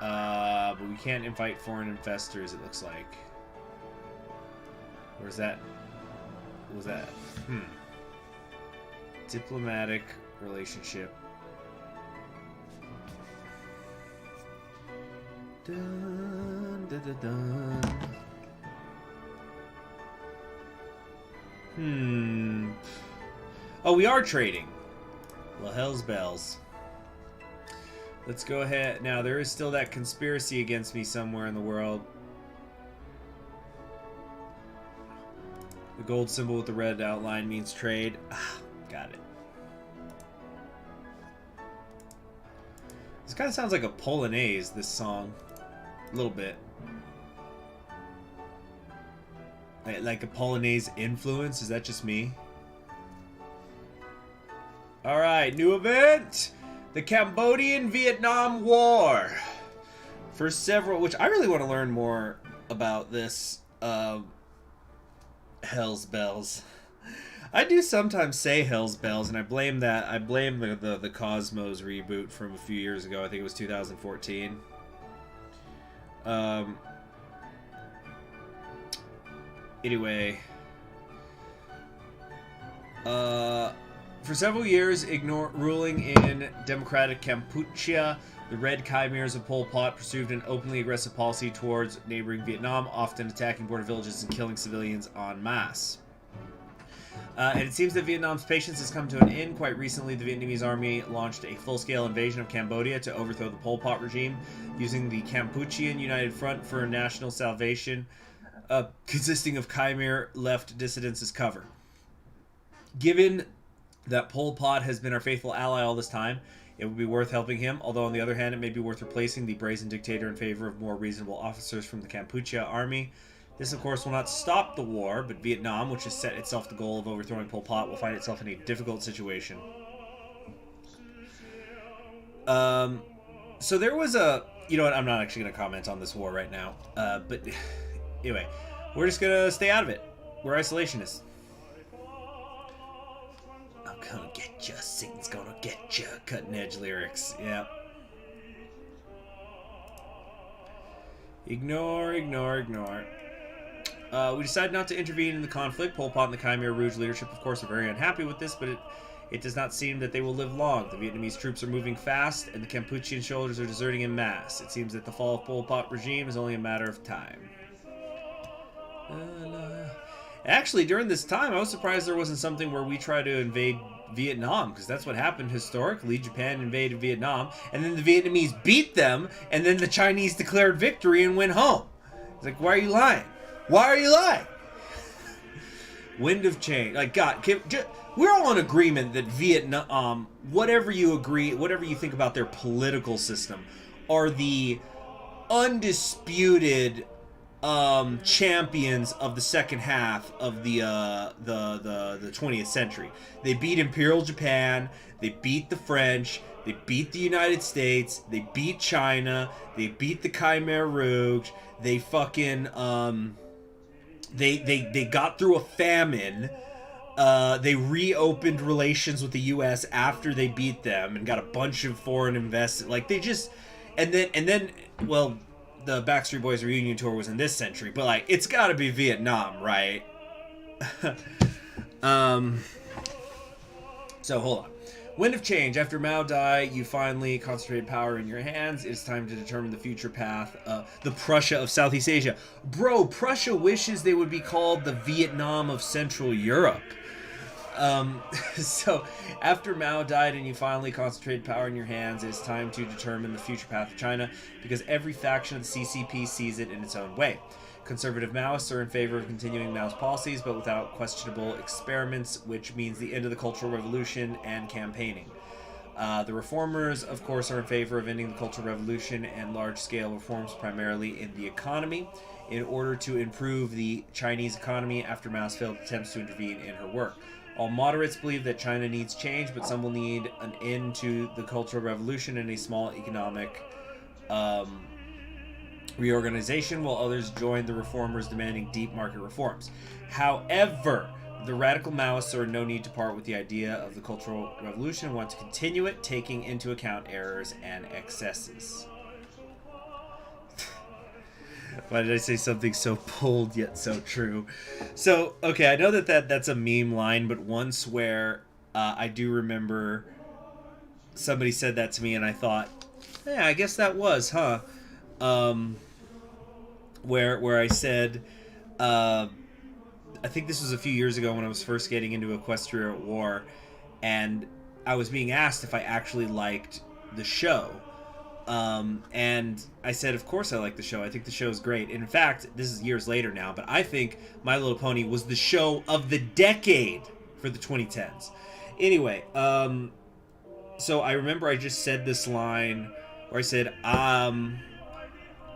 But we can't invite foreign investors, it looks like. Where's that? What was that? Diplomatic relationship. Dun, dun, dun, dun. Oh, we are trading. Well, hell's bells. Let's go ahead. Now, there is still that conspiracy against me somewhere in the world. The gold symbol with the red outline means trade. Got it. This kind of sounds like a Polonaise, this song. A little bit. Like a Polonaise influence? Is that just me? Alright, new event! The Cambodian-Vietnam War. For several... Which I really want to learn more about this. Hell's bells. I do sometimes say hell's bells, and I blame that. I blame the Cosmos reboot from a few years ago. I think it was 2014. Anyway. For several years, ruling in democratic Kampuchea, the Red Chimeras of Pol Pot pursued an openly aggressive policy towards neighboring Vietnam, often attacking border villages and killing civilians en masse. And it seems that Vietnam's patience has come to an end. Quite recently, the Vietnamese army launched a full-scale invasion of Cambodia to overthrow the Pol Pot regime, using the Kampuchean United Front for National Salvation, consisting of Khmer left dissidents as cover. Given that Pol Pot has been our faithful ally all this time, It would be worth helping him, although on the other hand, it may be worth replacing the brazen dictator in favor of more reasonable officers from the Kampuchea army. This, of course, will not stop the war, but Vietnam, which has set itself the goal of overthrowing Pol Pot, will find itself in a difficult situation. So there was a... You know what, I'm not actually going to comment on this war right now. But anyway, we're just going to stay out of it. We're isolationists. I'm gonna get ya, Satan's gonna get ya. Cutting edge lyrics, yeah. Ignore. We decided not to intervene in the conflict. Pol Pot and the Khmer Rouge leadership, of course, are very unhappy with this, but it does not seem that they will live long. The Vietnamese troops are moving fast, and the Kampuchean soldiers are deserting en masse. It seems that the fall of Pol Pot regime is only a matter of time. Actually, during this time, I was surprised there wasn't something where we try to invade Vietnam, because that's what happened historically. Japan invaded Vietnam, and then the Vietnamese beat them, and then the Chinese declared victory and went home. It's like, why are you lying? Why are you lying? Wind of change. Like, God, we're all in agreement that Vietnam, whatever you think about their political system, are the undisputed champions of the second half of the 20th century. They beat Imperial Japan, they beat the French, they beat the United States, they beat China, they beat the Khmer Rouge, they fucking they got through a famine. They reopened relations with the US after they beat them and got a bunch of foreign investment. Like, they just and then well, the Backstreet Boys reunion tour was in this century, but like, it's got to be Vietnam, right? So hold on. Wind of change. After Mao died, you finally concentrated power in your hands. It's time to determine the future path. The Prussia of Southeast Asia. Bro, Prussia wishes they would be called the Vietnam of Central Europe. So after Mao died and you finally concentrated power in your hands, it is time to determine the future path of China, because every faction of the CCP sees it in its own way. Conservative Maoists are in favor of continuing Mao's policies, but without questionable experiments, which means the end of the Cultural Revolution and campaigning. The reformers, of course, are in favor of ending the Cultural Revolution and large-scale reforms, primarily in the economy, in order to improve the Chinese economy after Mao's failed attempts to intervene in her work. All moderates believe that China needs change, but some will need an end to the Cultural Revolution and a small economic reorganization, while others join the reformers demanding deep market reforms. However, the radical Maoists are in no need to part with the idea of the Cultural Revolution and want to continue it, taking into account errors and excesses. Why did I say something so bold yet so true? So, okay, I know that's a meme line, but once where I do remember somebody said that to me and I thought, yeah, I guess that was, huh? Where I said, I think this was a few years ago when I was first getting into Equestria at War, and I was being asked if I actually liked the show. And I said, of course I like the show. I think the show is great. And in fact, this is years later now, but I think My Little Pony was the show of the decade for the 2010s. Anyway, so I remember I just said this line where I said,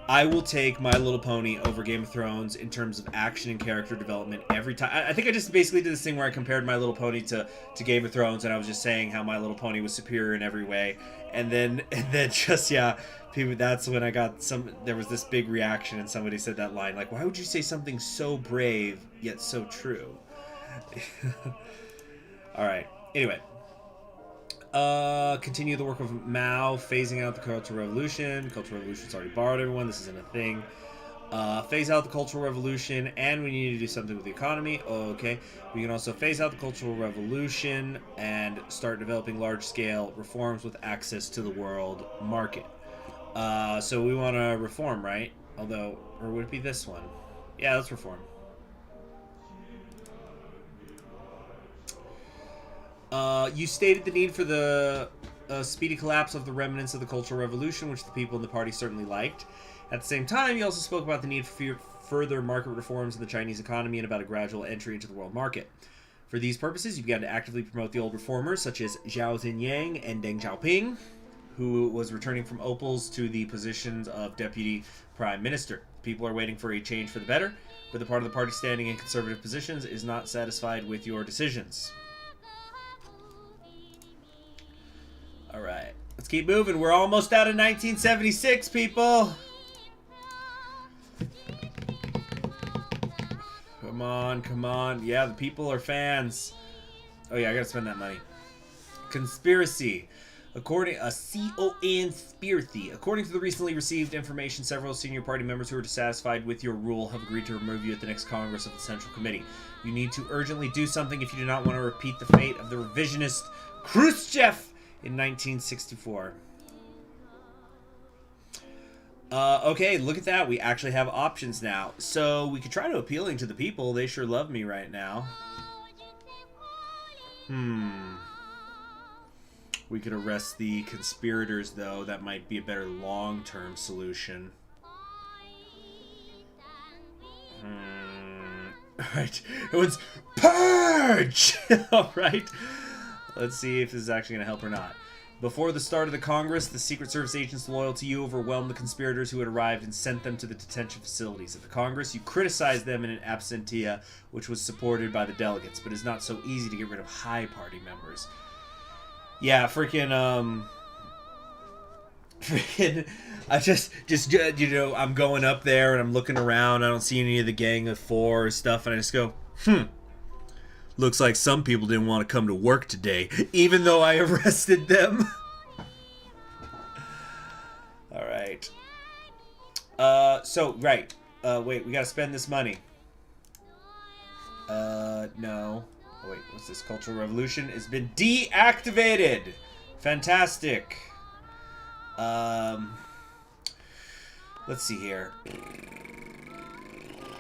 I will take My Little Pony over Game of Thrones in terms of action and character development every time. I think I just basically did this thing where I compared My Little Pony to Game of Thrones, and I was just saying how My Little Pony was superior in every way. And then just, yeah, people, that's when I got there was this big reaction, and somebody said that line, like, why would you say something so brave yet so true? All right. Anyway. Continue the work of Mao, phasing out the Cultural Revolution. Cultural Revolution's already borrowed everyone. This isn't a thing. Phase out the Cultural Revolution, and we need to do something with the economy. Okay. We can also phase out the Cultural Revolution and start developing large-scale reforms with access to the world market. So we want to reform, right? Although, or would it be this one? Yeah, let's reform. You stated the need for the speedy collapse of the remnants of the Cultural Revolution, which the people in the party certainly liked. At the same time, you also spoke about the need for further market reforms in the Chinese economy and about a gradual entry into the world market. For these purposes, you began to actively promote the old reformers, such as Zhao Zinyang and Deng Xiaoping, who was returning from Opals to the positions of Deputy Prime Minister. People are waiting for a change for the better, but the part of the party standing in conservative positions is not satisfied with your decisions. Alright, let's keep moving. We're almost out of 1976, people! Come on, come on. Yeah, the people are fans. Oh yeah, I gotta spend that money. Conspiracy. According to the recently received information, several senior party members who are dissatisfied with your rule have agreed to remove you at the next Congress of the Central Committee. You need to urgently do something if you do not want to repeat the fate of the revisionist Khrushchev in 1964. Okay, look at that. We actually have options now. So we could try to appealing to the people. They sure love me right now. We could arrest the conspirators, though. That might be a better long-term solution. Alright. It was Purge! Alright. Let's see if this is actually going to help or not. Before the start of the Congress, the Secret Service agents loyal to you overwhelmed the conspirators who had arrived and sent them to the detention facilities. At the Congress, you criticized them in an absentia, which was supported by the delegates, but it's not so easy to get rid of high party members. Yeah, I just you know, I'm going up there and I'm looking around. I don't see any of the Gang of Four stuff, and I just go, looks like some people didn't want to come to work today, even though I arrested them. Alright. Wait, we gotta spend this money. No. Oh, wait, what's this? Cultural Revolution has been deactivated! Fantastic. Let's see here.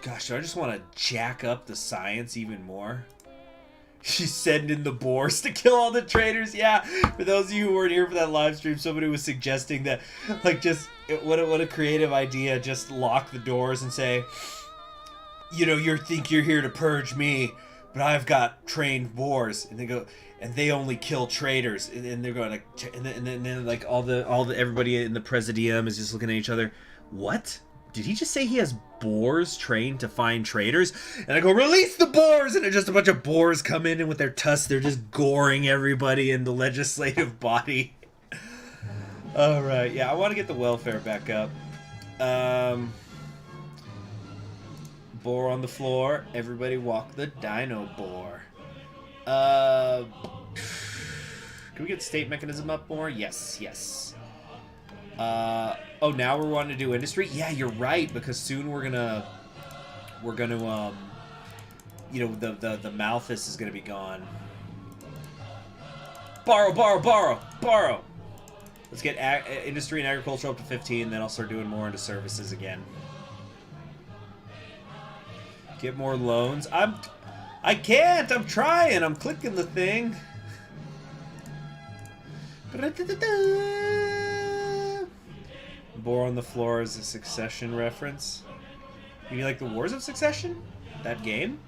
Gosh, do I just want to jack up the science even more? She's sending the Boers to kill all the traitors. Yeah, for those of you who weren't here for that live stream, somebody was suggesting that, like, what a creative idea. Just lock the doors and say, you know, you think you're here to purge me, but I've got trained Boers, and they go, and they only kill traitors, and they're going like, and then like all the everybody in the Presidium is just looking at each other. What? Did he just say he has Boers trained to find traitors? And I go, release the Boers! And just a bunch of Boers come in, and with their tusks, they're just goring everybody in the legislative body. Alright, yeah, I want to get the welfare back up. Boar on the floor. Everybody walk the dino boar. Can we get state mechanism up more? Yes, yes. Oh, now we're wanting to do industry? Yeah, you're right, because soon we're gonna you know, the Malthus is gonna be gone. Borrow, borrow, borrow, borrow! Let's get industry and agriculture up to 15, then I'll start doing more into services again. Get more loans. I can't! I'm trying! I'm clicking the thing. Boar on the Floor is a Succession reference. You mean like the Wars of Succession? That game?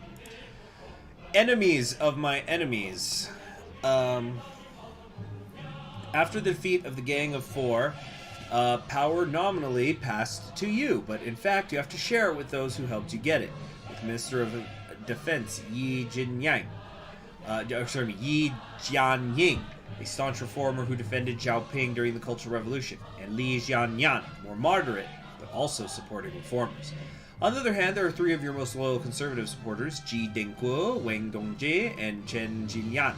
Enemies of my enemies. After the defeat of the Gang of Four, power nominally passed to you, but in fact you have to share it with those who helped you get it. With Minister of Defense Yi Jianying, Yi Jianying, a staunch reformer who defended Xiaoping during the Cultural Revolution, and Li Jianyan, more moderate, but also supporting reformers. On the other hand, there are three of your most loyal conservative supporters, Ji Dingguo, Wang Dongjie, and Chen Jinyan.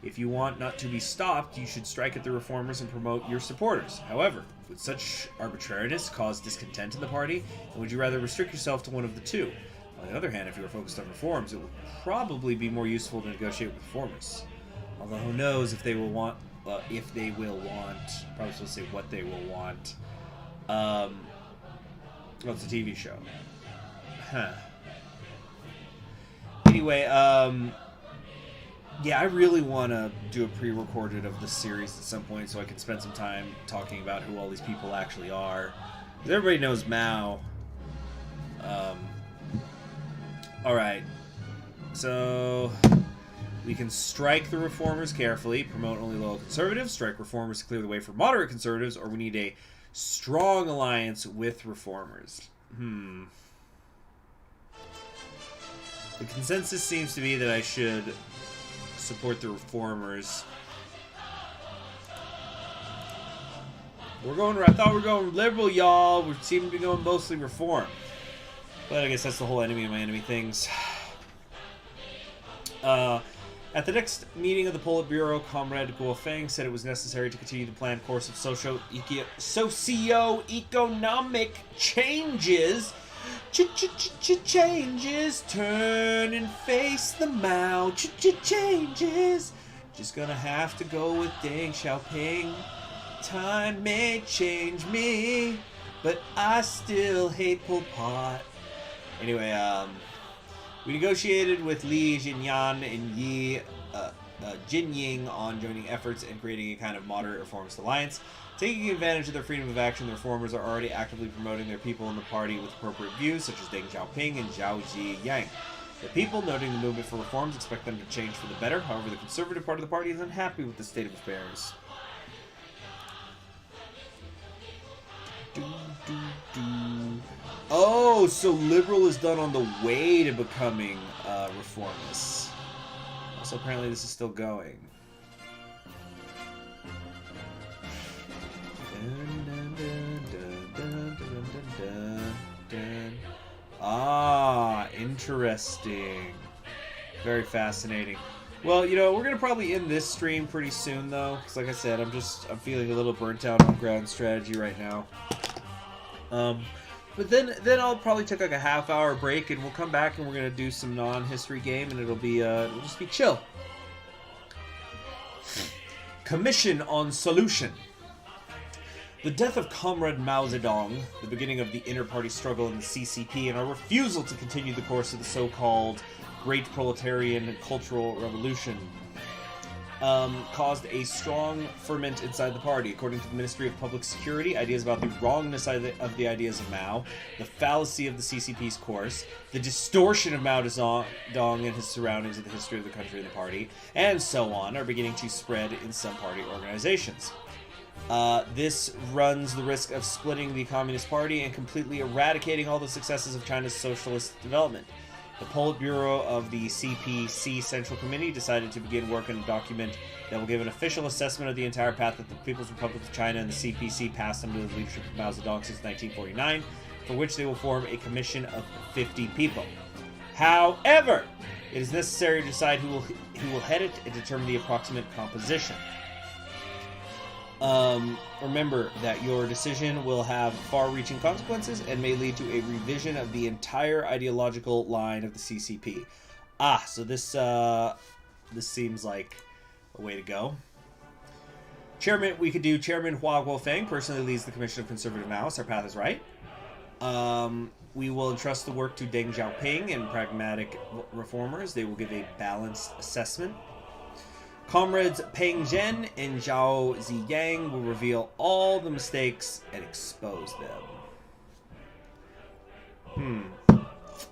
If you want not to be stopped, you should strike at the reformers and promote your supporters. However, would such arbitrariness cause discontent in the party, and would you rather restrict yourself to one of the two? On the other hand, if you are focused on reforms, it would probably be more useful to negotiate with reformers. Although who knows if they will want, probably supposed to say what they will want. Well, it's a TV show. Huh. Anyway, yeah, I really want to do a pre-recorded of this series at some point so I can spend some time talking about who all these people actually are. Because everybody knows Mao. Alright. So, We can strike the reformers carefully, promote only loyal conservatives, strike reformers to clear the way for moderate conservatives, or we need a strong alliance with reformers. The consensus seems to be that I should support the reformers. I thought we were going liberal, y'all. We seem to be going mostly reform. But I guess that's the whole enemy of my enemy things. At the next meeting of the Politburo, Comrade Guofeng said it was necessary to continue the planned course of socio-economic changes. Changes. Turn and face the Mao. Changes. Just gonna have to go with Deng Xiaoping. Time may change me, but I still hate Pol Pot. Anyway, we negotiated with Li Jinyan and Yi Jinying on joining efforts and creating a kind of moderate reformist alliance. Taking advantage of their freedom of action, the reformers are already actively promoting their people in the party with appropriate views, such as Deng Xiaoping and Zhao Ziyang. The people, noting the movement for reforms, expect them to change for the better. However, the conservative part of the party is unhappy with the state of affairs. Oh, so liberal is done on the way to becoming reformist. Also, apparently this is still going. Ah, interesting. Very fascinating. Well, you know, we're going to probably end this stream pretty soon, though. Because, like I said, I'm feeling a little burnt out on ground strategy right now. But then I'll probably take like a half-hour break, and we'll come back and we're going to do some non-history game, and it'll just be chill. Commission on Solution. The death of Comrade Mao Zedong, the beginning of the inter-party struggle in the CCP, and our refusal to continue the course of the so-called Great Proletarian Cultural Revolution caused a strong ferment inside the party. According to the Ministry of Public Security, ideas about the wrongness of the ideas of Mao, the fallacy of the CCP's course, the distortion of Mao Zedong and his surroundings of the history of the country and the party, and so on, are beginning to spread in some party organizations. This runs the risk of splitting the Communist Party and completely eradicating all the successes of China's socialist development. The Politburo of the CPC Central Committee decided to begin work on a document that will give an official assessment of the entire path that the People's Republic of China and the CPC passed under the leadership of Mao Zedong since 1949, for which they will form a commission of 50 people. However, it is necessary to decide who will head it and determine the approximate composition. Remember that your decision will have far-reaching consequences and may lead to a revision of the entire ideological line of the CCP. So this seems like a way to go. Chairman, we could do Chairman Hua Guofeng personally leads the Commission of Conservative Maoists. Our path is right. We will entrust the work to Deng Xiaoping and pragmatic reformers. They will give a balanced assessment. Comrades Peng Zhen and Zhao Ziyang will reveal all the mistakes and expose them.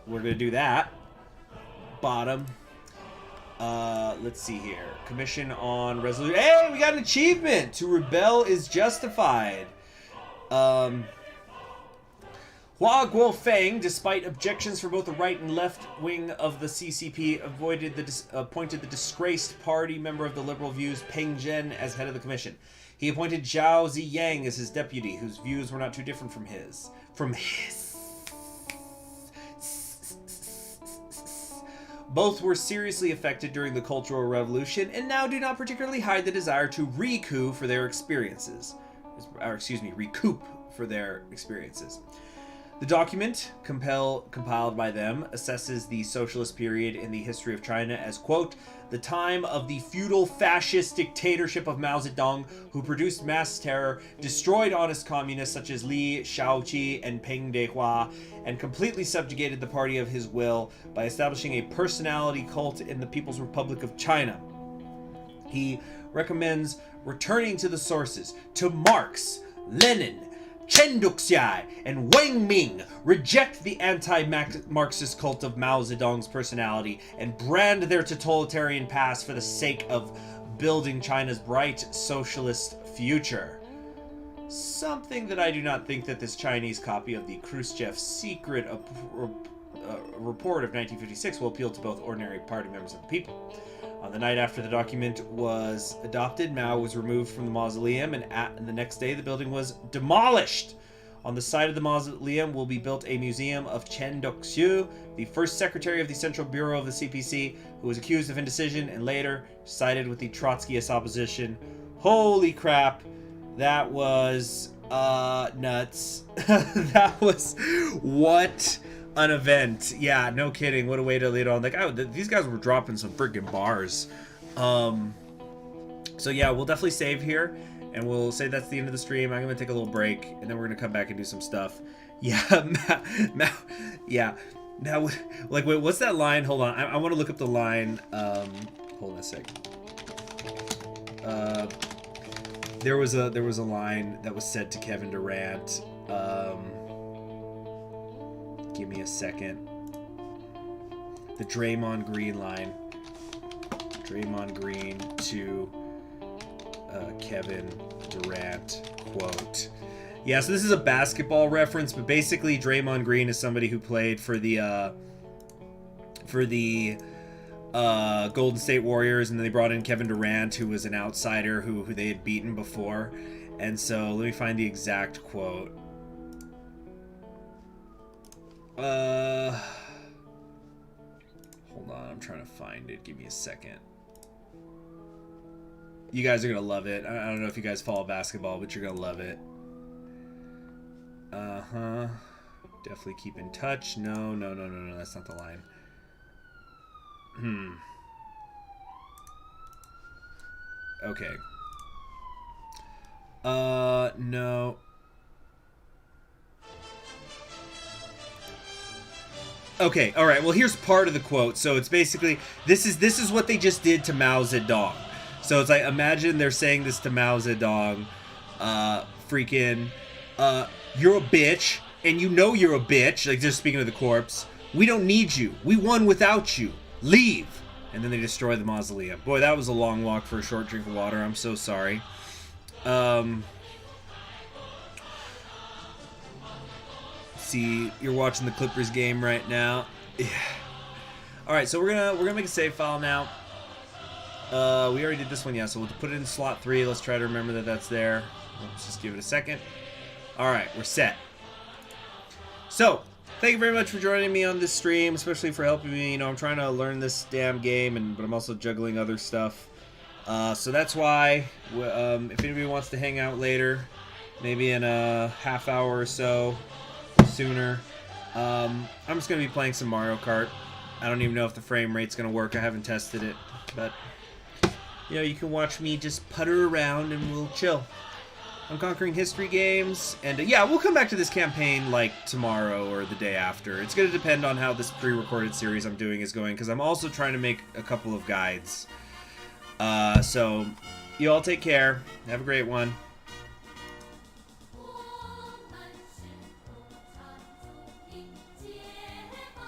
We're going to do that. Bottom. Let's see here. Commission on resolution. Hey, we got an achievement! To rebel is justified. Hua Guofeng, despite objections from both the right and left wing of the CCP, appointed the disgraced party member of the liberal views Peng Zhen as head of the commission. He appointed Zhao Ziyang as his deputy, whose views were not too different from his. Both were seriously affected during the Cultural Revolution and now do not particularly hide the desire to recoup for their experiences. Recoup for their experiences. The document, compiled by them, assesses the socialist period in the history of China as, quote, the time of the feudal fascist dictatorship of Mao Zedong, who produced mass terror, destroyed honest communists such as Li Shaoqi and Peng Dehua, and completely subjugated the party of his will by establishing a personality cult in the People's Republic of China. He recommends returning to the sources, to Marx, Lenin, Chen Duxiai and Wang Ming reject the anti-Marxist cult of Mao Zedong's personality and brand their totalitarian past for the sake of building China's bright socialist future. Something that I do not think that this Chinese copy of the Khrushchev secret report of 1956 will appeal to both ordinary party members and the people. On the night after the document was adopted, Mao was removed from the mausoleum, and the next day the building was demolished. On the site of the mausoleum will be built a museum of Chen Duxiu, the first secretary of the Central Bureau of the CPC, who was accused of indecision and later sided with the Trotskyist opposition. Holy crap, that was nuts. That was what an event. Yeah, no kidding. What a way to lead on. Like, oh, these guys were dropping some freaking bars. So yeah, we'll definitely save here, and we'll say that's the end of the stream. I'm gonna take a little break, and then we're gonna come back and do some stuff. Yeah, yeah. Now, like, wait, what's that line? Hold on, I want to look up the line. Hold on a sec. There was a line that was said to Kevin Durant. Give me a second. The Draymond Green line. Draymond Green to Kevin Durant quote. Yeah, so this is a basketball reference, but basically Draymond Green is somebody who played for the Golden State Warriors, and then they brought in Kevin Durant, who was an outsider who they had beaten before. And so let me find the exact quote. Hold on, I'm trying to find it. Give me a second. You guys are gonna love it. I don't know if you guys follow basketball, but you're gonna love it. Definitely keep in touch. No, that's not the line. Okay. No. Okay, all right. Well, here's part of the quote. So it's basically this is what they just did to Mao Zedong. So it's like, imagine they're saying this to Mao Zedong, you're a bitch, and you know you're a bitch. Like, just speaking of the corpse, we don't need you. We won without you. Leave. And then they destroy the mausoleum. Boy, that was a long walk for a short drink of water. I'm so sorry. See, you're watching the Clippers game right now. Yeah. All right, so we're gonna make a save file now. We already did this one, yeah. So we'll put it in slot 3. Let's try to remember that that's there. Let's just give it a second. All right, we're set. So, thank you very much for joining me on this stream, especially for helping me. You know, I'm trying to learn this damn game, but I'm also juggling other stuff. So that's why, if anybody wants to hang out later, maybe in a half hour or so, or sooner, I'm just going to be playing some Mario Kart. I don't even know if the frame rate's going to work. I haven't tested it, but, you know, you can watch me just putter around and we'll chill. I'm conquering history games, and yeah, we'll come back to this campaign like tomorrow or the day after. It's going to depend on how this pre-recorded series I'm doing is going, because I'm also trying to make a couple of guides. So, you all take care. Have a great one.